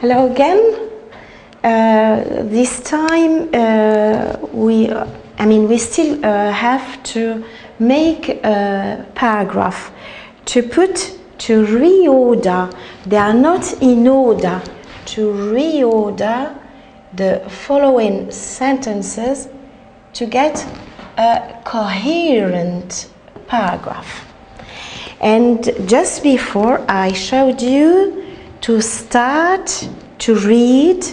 Hello again. This time we still have to make a paragraph to put to reorder. They are not in order. To reorder the following sentences to get a coherent paragraph. And just before I showed you to start to read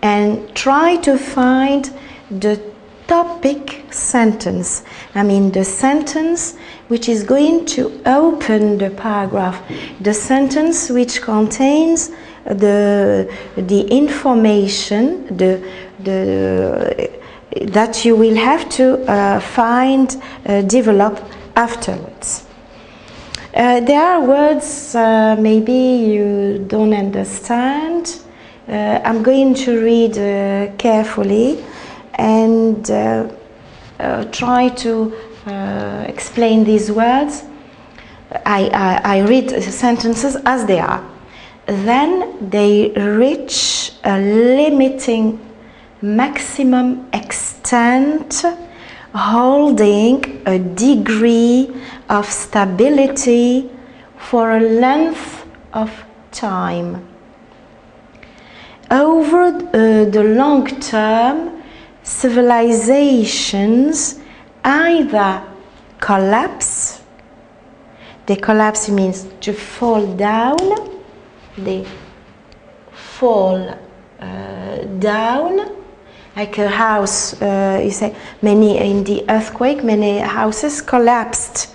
and try to find the topic sentence. The sentence which is going to open the paragraph, the sentence which contains the information that you will have to develop afterwards. There are words maybe you don't understand. I'm going to read carefully and try to explain these words. I read the sentences as they are. Then they reach a limiting maximum extent, holding a degree of stability for a length of time. Over the long term, civilizations either collapse. They collapse means to fall down. They fall down. Like a house, you say, in the earthquake, many houses collapsed.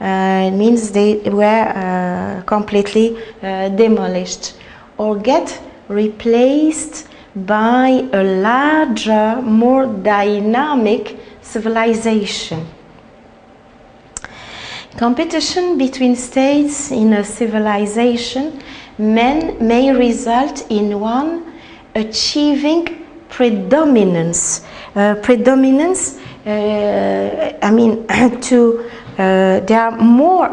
It means they were completely demolished or get replaced by a larger, more dynamic civilization. Competition between states in a civilization may result in one achieving predominance. Predominance, there are more.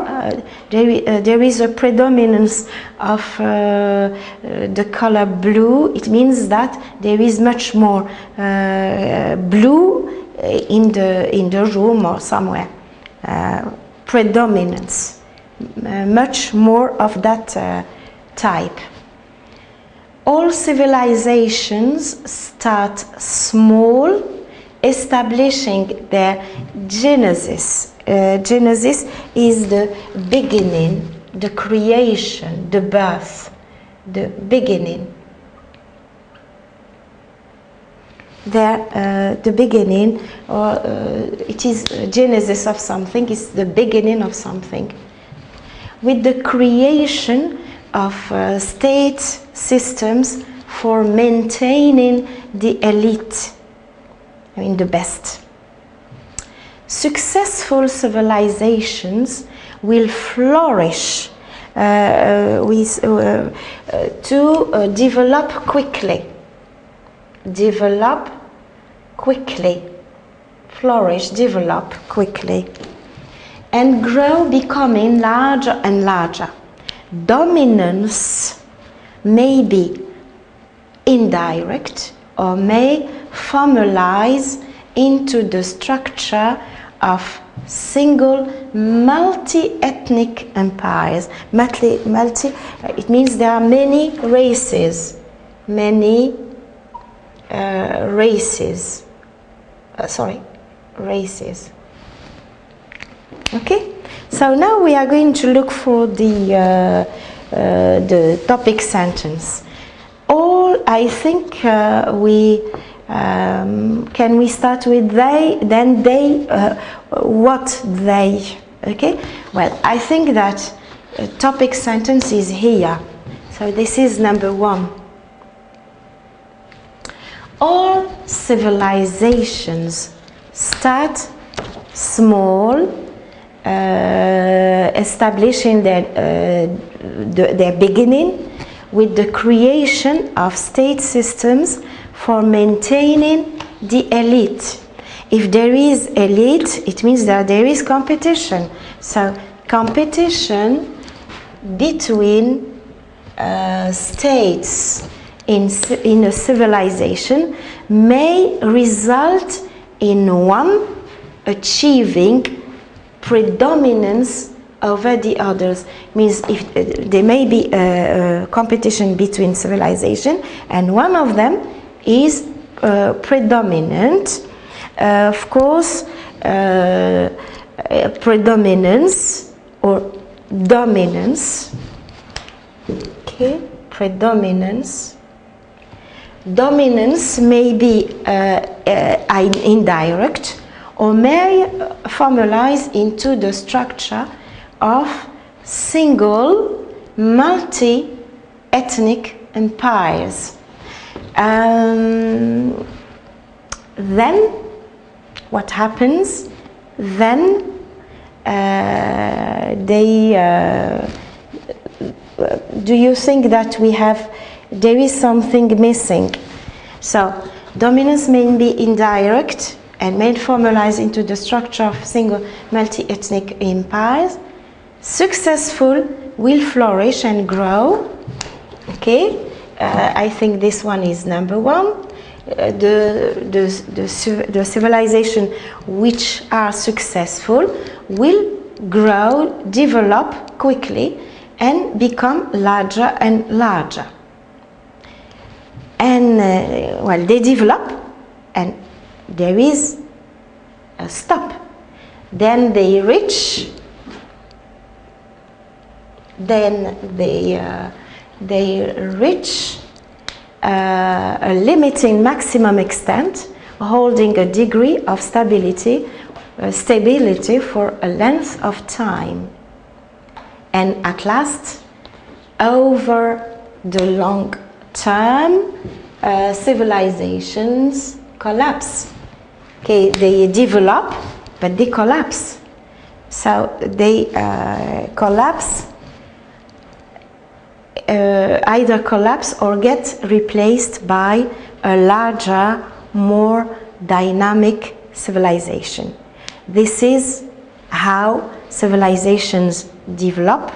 There is a predominance of the color blue. It means that there is much more blue in the room or somewhere. Predominance, much more of that type. All civilizations start small, establishing their genesis. Genesis is the beginning, the creation, the birth, the beginning. The beginning, or it is genesis of something, it's the beginning of something. With the creation of state systems for maintaining the elite, the best. Successful civilizations will flourish to develop quickly. Develop quickly. Flourish, develop quickly. And grow, becoming larger and larger. Dominance may be indirect or may formalize into the structure of single multi-ethnic empires. It means there are many races. Many races. Races. Okay? So now we are going to look for the topic sentence. I think can we start with they, then they, what they, okay? Well, I think that topic sentence is here. So this is number one. All civilizations start small, establishing their beginning with the creation of state systems for maintaining the elite. If there is elite, it means that there is competition. So competition between states in a civilization may result in one achieving predominance over the others. Means if there may be a competition between civilization and one of them is predominant, of course predominance or dominance, okay, predominance. Dominance may be indirect or may formalize into the structure of single multi-ethnic empires. Then what happens? Then do you think that there is something missing? So dominance may be indirect and may formalize into the structure of single multi-ethnic empires. Successful will flourish and grow. Okay, I think this one is number one. The civilization which are successful will grow, develop quickly, and become larger and larger. And well, they develop, and there is a stop. Then they reach. Then they reach a limiting maximum extent, holding a degree of stability for a length of time. And at last, over the long term, civilizations collapse. Okay, they develop, but they collapse. So they collapse, either collapse or get replaced by a larger, more dynamic civilization. This is how civilizations develop,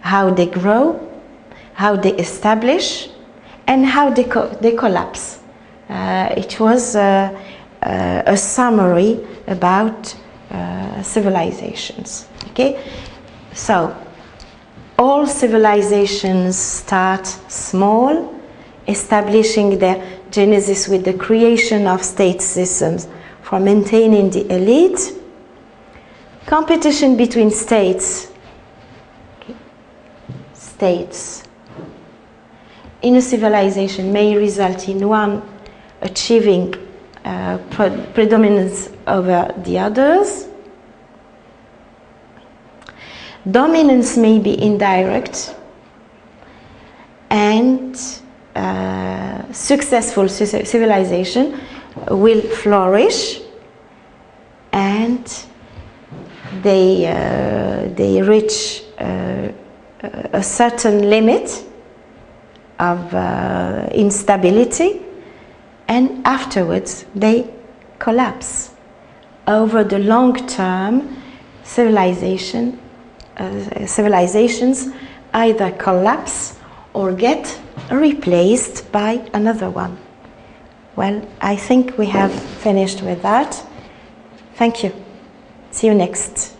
how they grow, how they establish, and how they collapse. It was a summary about civilizations. Okay, so all civilizations start small, establishing their genesis with the creation of state systems for maintaining the elite. Competition between states, okay, states in a civilization may result in one achieving predominance over the others. Dominance may be indirect, and successful civilization will flourish, and they reach a certain limit of instability, and afterwards they collapse. Over the long term, civilizations either collapse or get replaced by another one. Well, I think we have finished with that. Thank you. See you next.